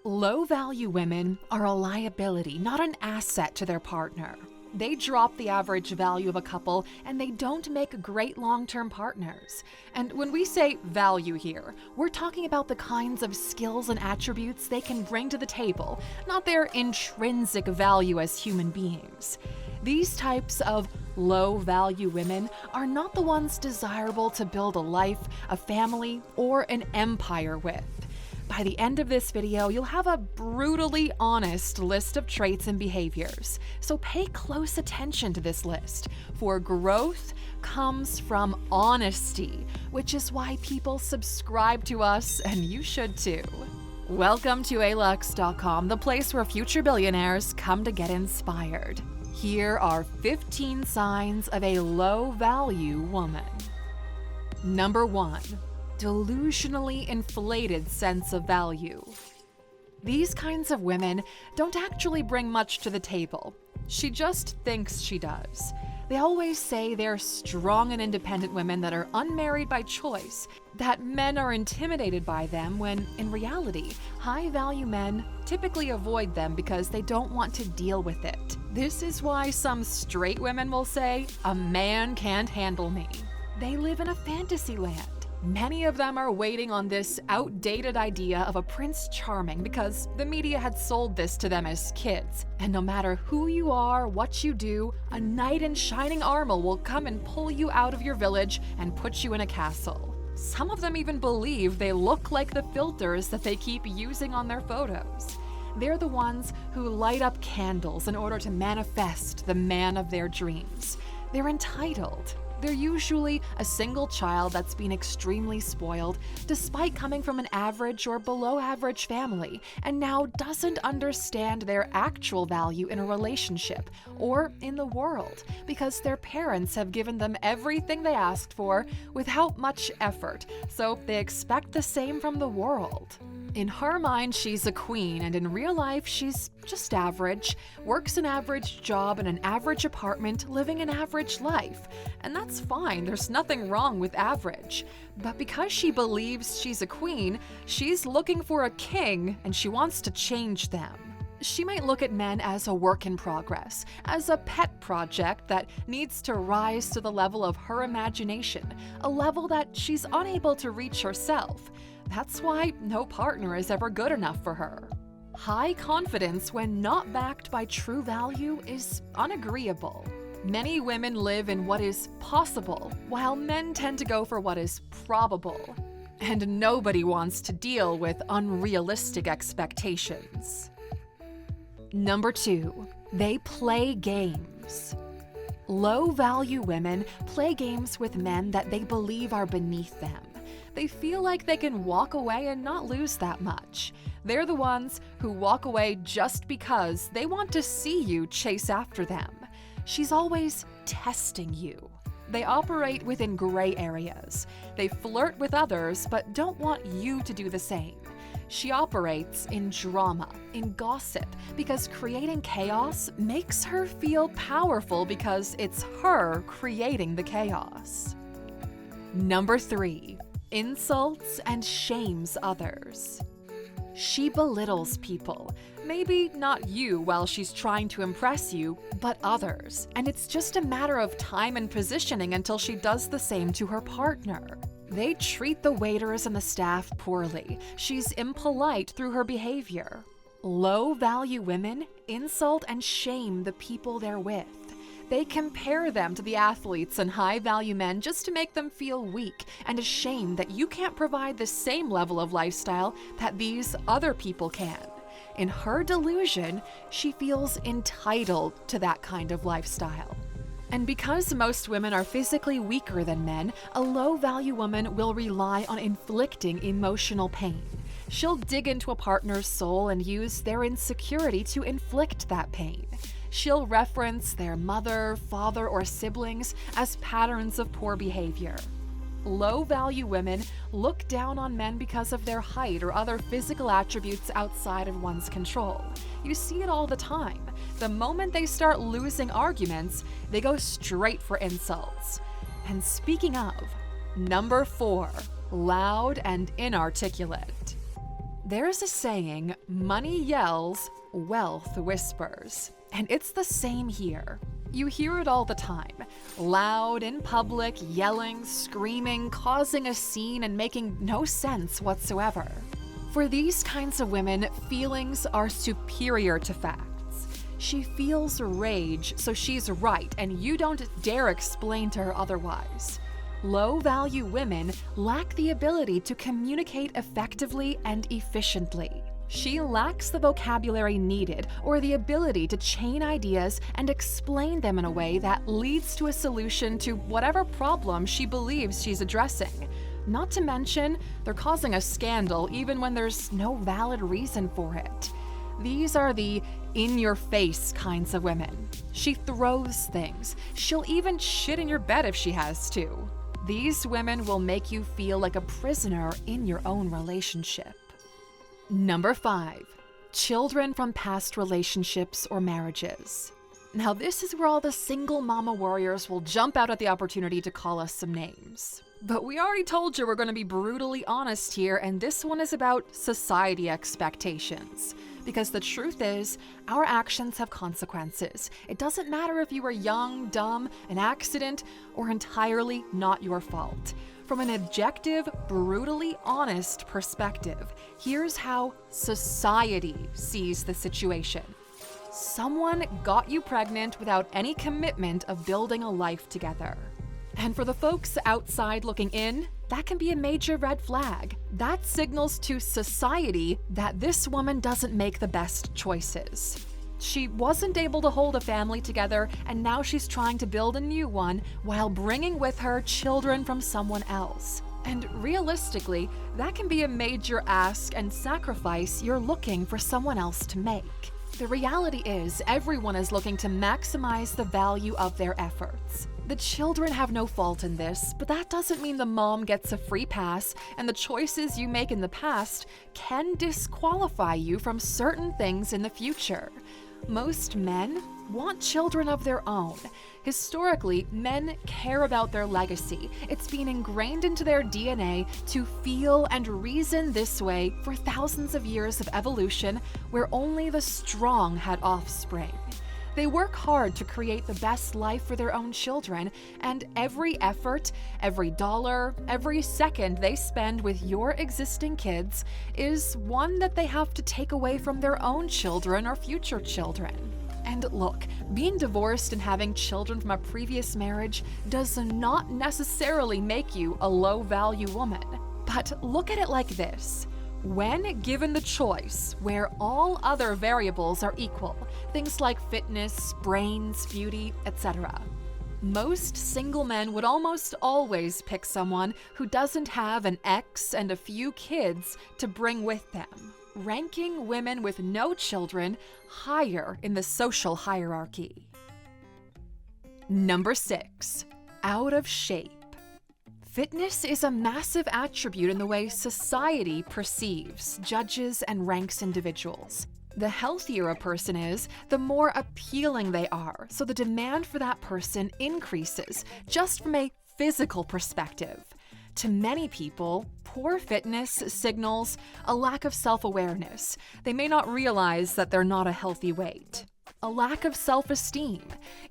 Low-value women are a liability, not an asset to their partner. They drop the average value of a couple, and they don't make great long-term partners. And when we say value here, we're talking about the kinds of skills and attributes they can bring to the table, not their intrinsic value as human beings. These types of low-value women are not the ones desirable to build a life, a family, or an empire with. By the end of this video, you'll have a brutally honest list of traits and behaviors. So pay close attention to this list, for growth comes from honesty, which is why people subscribe to us, and you should too. Welcome to Alux.com, the place where future billionaires come to get inspired. Here are 15 signs of a low-value woman. Number 1. Delusionally inflated sense of value. These kinds of women don't actually bring much to the table. She just thinks she does. They always say they're strong and independent women that are unmarried by choice, that men are intimidated by them when, in reality, high-value men typically avoid them because they don't want to deal with it. This is why some straight women will say, "A man can't handle me." They live in a fantasy land. Many of them are waiting on this outdated idea of a Prince Charming because the media had sold this to them as kids. And no matter who you are, what you do, a knight in shining armor will come and pull you out of your village and put you in a castle. Some of them even believe they look like the filters that they keep using on their photos. They're the ones who light up candles in order to manifest the man of their dreams. They're entitled. They're usually a single child that's been extremely spoiled, despite coming from an average or below average family, and now doesn't understand their actual value in a relationship or in the world, because their parents have given them everything they asked for without much effort, so they expect the same from the world. In her mind, she's a queen, and in real life, she's just average, works an average job in an average apartment, living an average life. And that's fine, there's nothing wrong with average. But because she believes she's a queen, she's looking for a king, and she wants to change them. She might look at men as a work in progress, as a pet project that needs to rise to the level of her imagination, a level that she's unable to reach herself. That's why no partner is ever good enough for her. High confidence, when not backed by true value, is unagreeable. Many women live in what is possible, while men tend to go for what is probable. And nobody wants to deal with unrealistic expectations. Number 2. They play games. Low-value women play games with men that they believe are beneath them. They feel like they can walk away and not lose that much. They're the ones who walk away just because they want to see you chase after them. She's always testing you. They operate within gray areas. They flirt with others but don't want you to do the same. She operates in drama, in gossip, because creating chaos makes her feel powerful because it's her creating the chaos. Number 3. Insults and shames others. She belittles people. Maybe not you while she's trying to impress you, but others. And it's just a matter of time and positioning until she does the same to her partner. They treat the waiters and the staff poorly. She's impolite through her behavior. Low-value women insult and shame the people they're with. They compare them to the athletes and high-value men just to make them feel weak and ashamed that you can't provide the same level of lifestyle that these other people can. In her delusion, she feels entitled to that kind of lifestyle. And because most women are physically weaker than men, a low-value woman will rely on inflicting emotional pain. She'll dig into a partner's soul and use their insecurity to inflict that pain. She'll reference their mother, father, or siblings as patterns of poor behavior. Low-value women look down on men because of their height or other physical attributes outside of one's control. You see it all the time. The moment they start losing arguments, they go straight for insults. And speaking of, number 4, loud and inarticulate. There's a saying, money yells, wealth whispers. And it's the same here. You hear it all the time. Loud, in public, yelling, screaming, causing a scene, and making no sense whatsoever. For these kinds of women, feelings are superior to facts. She feels rage, so she's right, and you don't dare explain to her otherwise. Low-value women lack the ability to communicate effectively and efficiently. She lacks the vocabulary needed or the ability to chain ideas and explain them in a way that leads to a solution to whatever problem she believes she's addressing. Not to mention, they're causing a scandal even when there's no valid reason for it. These are the in-your-face kinds of women. She throws things. She'll even shit in your bed if she has to. These women will make you feel like a prisoner in your own relationship. Number 5. Children from past relationships or marriages. Now this is where all the single mama warriors will jump out at the opportunity to call us some names. But we already told you we're going to be brutally honest here, and this one is about society expectations. Because the truth is, our actions have consequences. It doesn't matter if you were young, dumb, an accident, or entirely not your fault. From an objective, brutally honest perspective, here's how society sees the situation. Someone got you pregnant without any commitment of building a life together. And for the folks outside looking in, that can be a major red flag. That signals to society that this woman doesn't make the best choices. She wasn't able to hold a family together, and now she's trying to build a new one while bringing with her children from someone else. And realistically, that can be a major ask and sacrifice you're looking for someone else to make. The reality is, everyone is looking to maximize the value of their efforts. The children have no fault in this, but that doesn't mean the mom gets a free pass, and the choices you make in the past can disqualify you from certain things in the future. Most men want children of their own. Historically, men care about their legacy. It's been ingrained into their DNA to feel and reason this way for thousands of years of evolution, where only the strong had offspring. They work hard to create the best life for their own children, and every effort, every dollar, every second they spend with your existing kids is one that they have to take away from their own children or future children. And look, being divorced and having children from a previous marriage does not necessarily make you a low-value woman. But look at it like this. When given the choice, where all other variables are equal, things like fitness, brains, beauty, etc., most single men would almost always pick someone who doesn't have an ex and a few kids to bring with them, ranking women with no children higher in the social hierarchy. Number 6. Out of shape. Fitness is a massive attribute in the way society perceives, judges, and ranks individuals. The healthier a person is, the more appealing they are, so the demand for that person increases, just from a physical perspective. To many people, poor fitness signals a lack of self-awareness. They may not realize that they're not a healthy weight. A lack of self-esteem.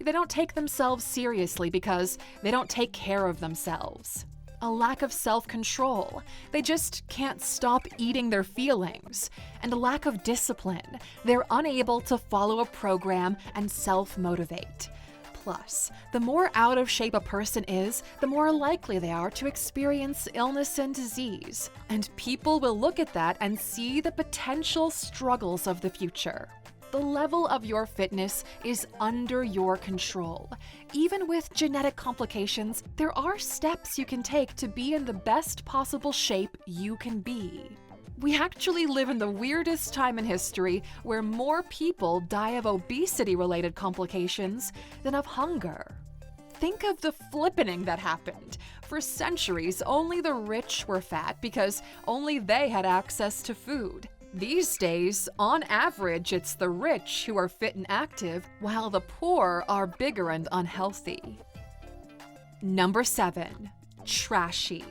They don't take themselves seriously because they don't take care of themselves. A lack of self-control. They just can't stop eating their feelings. And a lack of discipline. They're unable to follow a program and self-motivate. Plus, the more out of shape a person is, the more likely they are to experience illness and disease. And people will look at that and see the potential struggles of the future. The level of your fitness is under your control. Even with genetic complications, there are steps you can take to be in the best possible shape you can be. We actually live in the weirdest time in history where more people die of obesity-related complications than of hunger. Think of the flippening that happened. For centuries, only the rich were fat because only they had access to food. These days, on average, it's the rich who are fit and active, while the poor are bigger and unhealthy. Number 7. Trashy.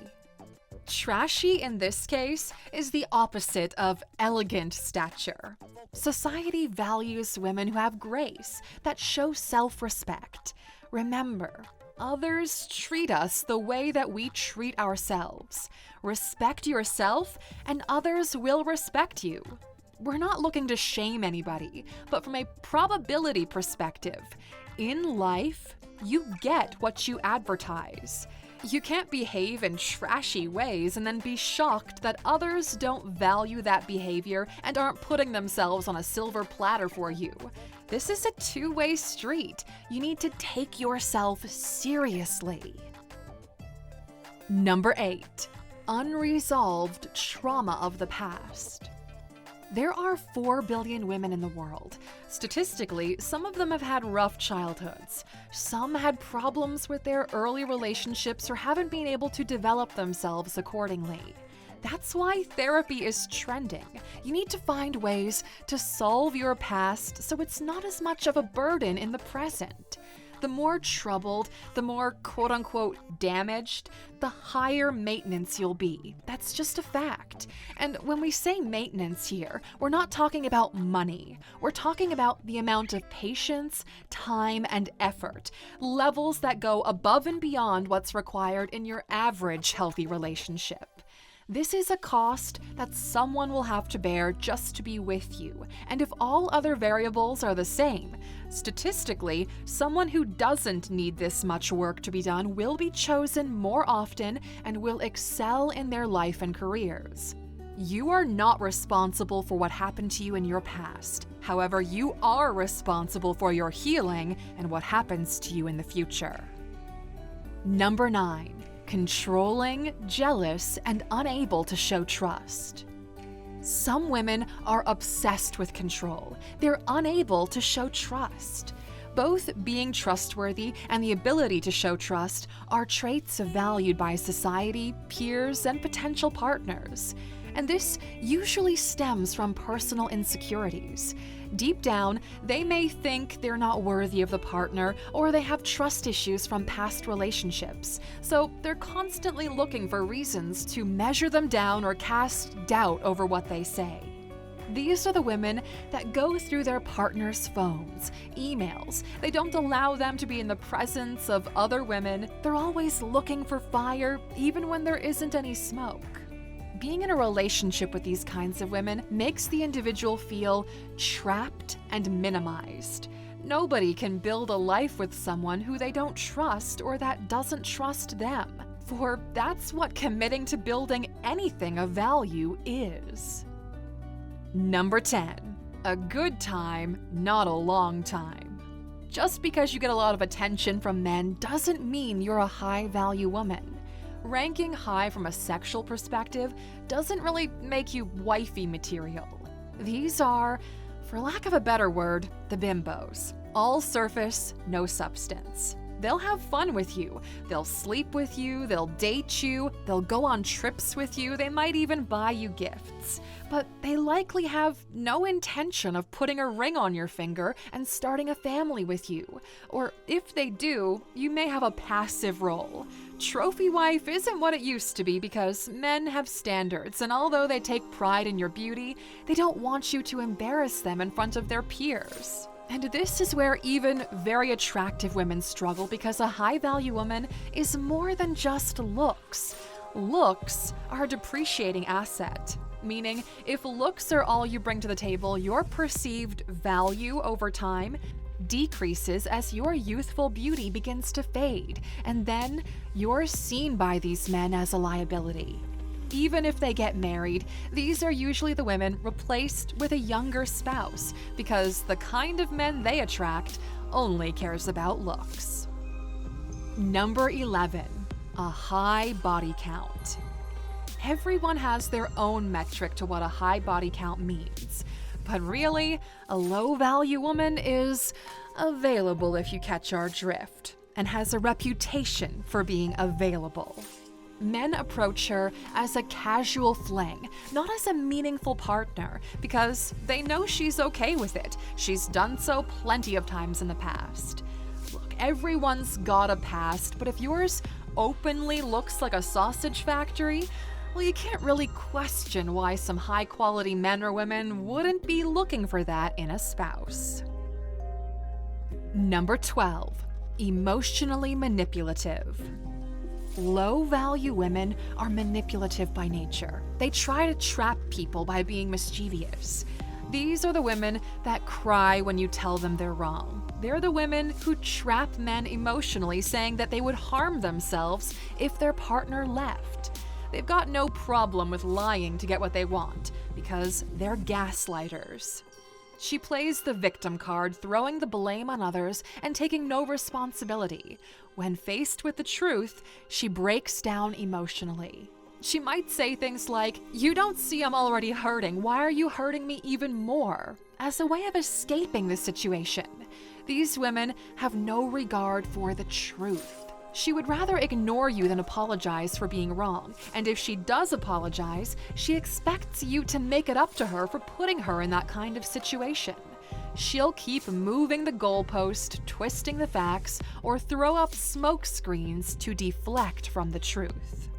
Trashy in this case is the opposite of elegant stature. Society values women who have grace, that show self-respect. Remember, others treat us the way that we treat ourselves. Respect yourself, and others will respect you. We're not looking to shame anybody, but from a probability perspective, in life, you get what you advertise. You can't behave in trashy ways and then be shocked that others don't value that behavior and aren't putting themselves on a silver platter for you. This is a two-way street. You need to take yourself seriously. Number 8. Unresolved trauma of the past. There are 4 billion women in the world. Statistically, some of them have had rough childhoods. Some had problems with their early relationships or haven't been able to develop themselves accordingly. That's why therapy is trending. You need to find ways to solve your past so it's not as much of a burden in the present. The more troubled, the more quote-unquote damaged, the higher maintenance you'll be. That's just a fact. And when we say maintenance here, we're not talking about money. We're talking about the amount of patience, time, and effort, levels that go above and beyond what's required in your average healthy relationship. This is a cost that someone will have to bear just to be with you, and if all other variables are the same, statistically, someone who doesn't need this much work to be done will be chosen more often and will excel in their life and careers. You are not responsible for what happened to you in your past. However, you are responsible for your healing and what happens to you in the future. Number 9. Controlling, jealous, and unable to show trust. Some women are obsessed with control. They're unable to show trust. Both being trustworthy and the ability to show trust are traits valued by society, peers, and potential partners. And this usually stems from personal insecurities. Deep down, they may think they're not worthy of the partner, or they have trust issues from past relationships. So they're constantly looking for reasons to measure them down or cast doubt over what they say. These are the women that go through their partner's phones, emails. They don't allow them to be in the presence of other women. They're always looking for fire, even when there isn't any smoke. Being in a relationship with these kinds of women makes the individual feel trapped and minimized. Nobody can build a life with someone who they don't trust or that doesn't trust them, for that's what committing to building anything of value is. Number 10. A good time, not a long time. Just because you get a lot of attention from men doesn't mean you're a high-value woman. Ranking high from a sexual perspective doesn't really make you wifey material. These are, for lack of a better word, the bimbos. All surface, no substance. They'll have fun with you. They'll sleep with you, they'll date you, they'll go on trips with you, they might even buy you gifts. But they likely have no intention of putting a ring on your finger and starting a family with you. Or if they do, you may have a passive role. Trophy wife isn't what it used to be because men have standards, and although they take pride in your beauty, they don't want you to embarrass them in front of their peers. And this is where even very attractive women struggle because a high-value woman is more than just looks. Looks are a depreciating asset, meaning if looks are all you bring to the table, your perceived value over time decreases as your youthful beauty begins to fade, and then you're seen by these men as a liability. Even if they get married, these are usually the women replaced with a younger spouse because the kind of men they attract only cares about looks. Number 11. A high body count. Everyone has their own metric to what a high body count means, but really, a low-value woman is available if you catch our drift, and has a reputation for being available. Men approach her as a casual fling, not as a meaningful partner, because they know she's okay with it. She's done so plenty of times in the past. Look, everyone's got a past, but if yours openly looks like a sausage factory, Well, you can't really question why some high-quality men or women wouldn't be looking for that in a spouse. Number 12. Emotionally manipulative. Low-value women are manipulative by nature. They try to trap people by being mischievous. These are the women that cry when you tell them they're wrong. They're the women who trap men emotionally, saying that they would harm themselves if their partner left. They've got no problem with lying to get what they want, because they're gaslighters. She plays the victim card, throwing the blame on others and taking no responsibility. When faced with the truth, she breaks down emotionally. She might say things like, "You don't see I'm already hurting. Why are you hurting me even more?" as a way of escaping the situation. These women have no regard for the truth. She would rather ignore you than apologize for being wrong, and if she does apologize, she expects you to make it up to her for putting her in that kind of situation. She'll keep moving the goalpost, twisting the facts, or throw up smoke screens to deflect from the truth.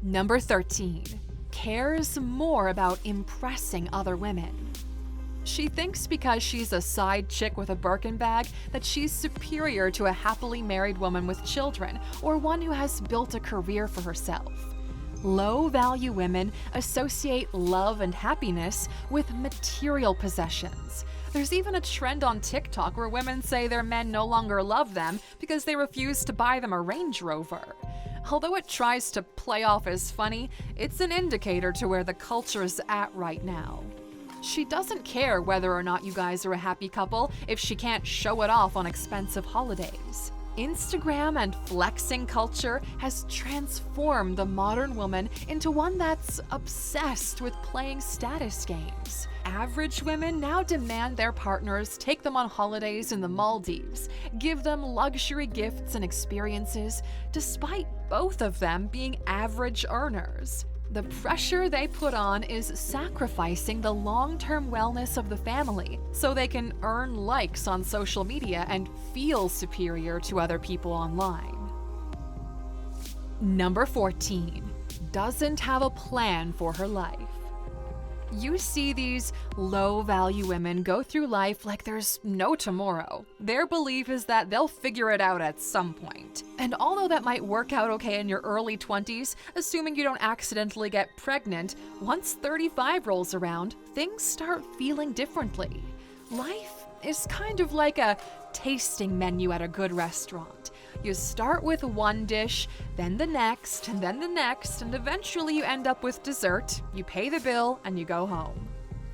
Number 13. Cares more about impressing other women. She thinks because she's a side chick with a Birkin bag that she's superior to a happily married woman with children or one who has built a career for herself. Low-value women associate love and happiness with material possessions. There's even a trend on TikTok where women say their men no longer love them because they refuse to buy them a Range Rover. Although it tries to play off as funny, it's an indicator to where the culture's at right now. She doesn't care whether or not you guys are a happy couple if she can't show it off on expensive holidays. Instagram and flexing culture has transformed the modern woman into one that's obsessed with playing status games. Average women now demand their partners take them on holidays in the Maldives, give them luxury gifts and experiences, despite both of them being average earners. The pressure they put on is sacrificing the long-term wellness of the family so they can earn likes on social media and feel superior to other people online. Number 14. Doesn't have a plan for her life. You see these low-value women go through life like there's no tomorrow. Their belief is that they'll figure it out at some point. And although that might work out okay in your early 20s, assuming you don't accidentally get pregnant, once 35 rolls around, things start feeling differently. Life is kind of like a tasting menu at a good restaurant. You start with one dish, then the next, and then the next, and eventually you end up with dessert, you pay the bill, and you go home.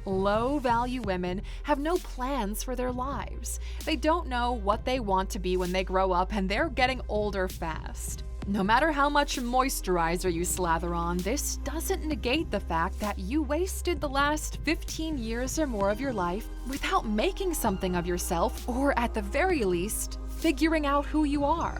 Low-value women have no plans for their lives. They don't know what they want to be when they grow up, and they're getting older fast. No matter how much moisturizer you slather on, this doesn't negate the fact that you wasted the last 15 years or more of your life without making something of yourself, or at the very least, figuring out who you are.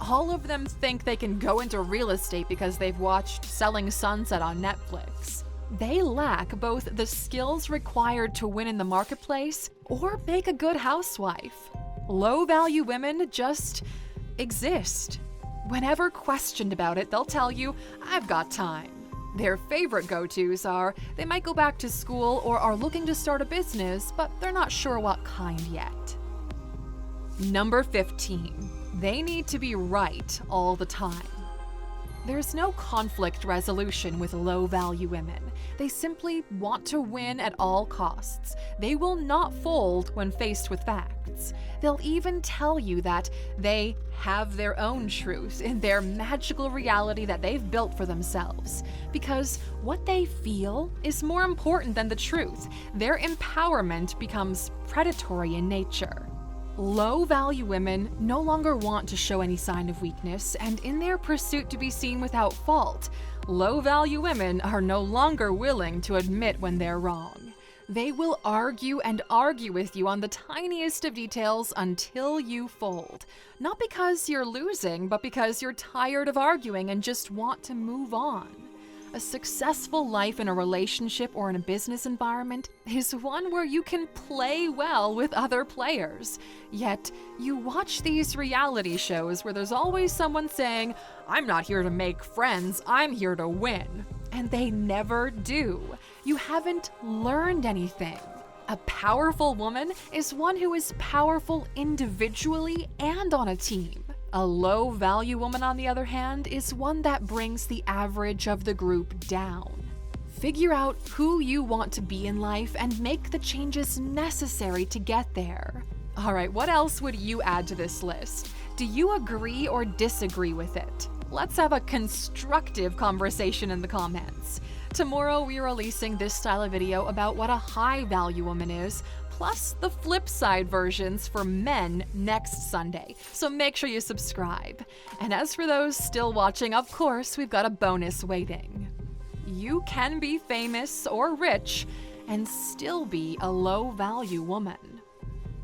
All of them think they can go into real estate because they've watched Selling Sunset on Netflix. They lack both the skills required to win in the marketplace or make a good housewife. Low-value women just exist. Whenever questioned about it, they'll tell you, "I've got time." Their favorite go-tos are they might go back to school or are looking to start a business, but they're not sure what kind yet. Number 15. They need to be right all the time. There's no conflict resolution with low-value women. They simply want to win at all costs. They will not fold when faced with facts. They'll even tell you that they have their own truth in their magical reality that they've built for themselves. Because what they feel is more important than the truth. Their empowerment becomes predatory in nature. Low-value women no longer want to show any sign of weakness, and in their pursuit to be seen without fault, low-value women are no longer willing to admit when they're wrong. They will argue and argue with you on the tiniest of details until you fold. Not because you're losing, but because you're tired of arguing and just want to move on. A successful life in a relationship or in a business environment is one where you can play well with other players. Yet, you watch these reality shows where there's always someone saying, "I'm not here to make friends, I'm here to win." And they never do. You haven't learned anything. A powerful woman is one who is powerful individually and on a team. A low-value woman, on the other hand, is one that brings the average of the group down. Figure out who you want to be in life and make the changes necessary to get there. All right, what else would you add to this list? Do you agree or disagree with it? Let's have a constructive conversation in the comments. Tomorrow, we're releasing this style of video about what a high-value woman is, plus the flip side versions for men next Sunday, so make sure you subscribe. And as for those still watching, of course, we've got a bonus waiting. You can be famous or rich and still be a low-value woman.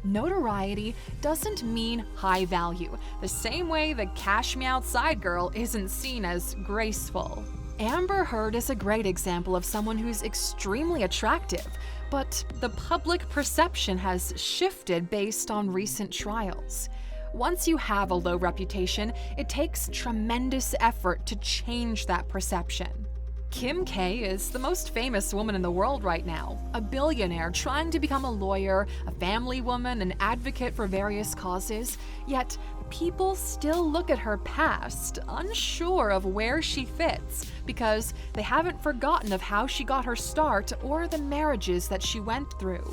Notoriety doesn't mean high value, the same way the Cash Me Outside girl isn't seen as graceful. Amber Heard is a great example of someone who's extremely attractive, but the public perception has shifted based on recent trials. Once you have a low reputation, it takes tremendous effort to change that perception. Kim K is the most famous woman in the world right now, a billionaire trying to become a lawyer, a family woman, an advocate for various causes, yet people still look at her past, unsure of where she fits, because they haven't forgotten of how she got her start or the marriages that she went through.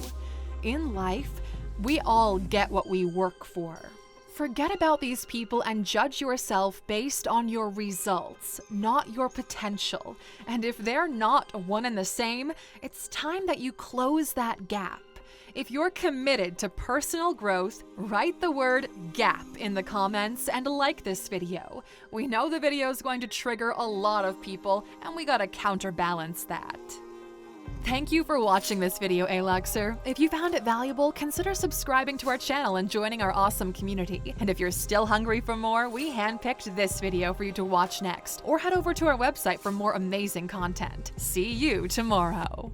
In life, we all get what we work for. Forget about these people and judge yourself based on your results, not your potential. And if they're not one and the same, it's time that you close that gap. If you're committed to personal growth, write the word GAP in the comments and like this video. We know the video is going to trigger a lot of people, and we gotta counterbalance that. Thank you for watching this video, Aluxer. If you found it valuable, consider subscribing to our channel and joining our awesome community. And if you're still hungry for more, we handpicked this video for you to watch next, or head over to our website for more amazing content. See you tomorrow.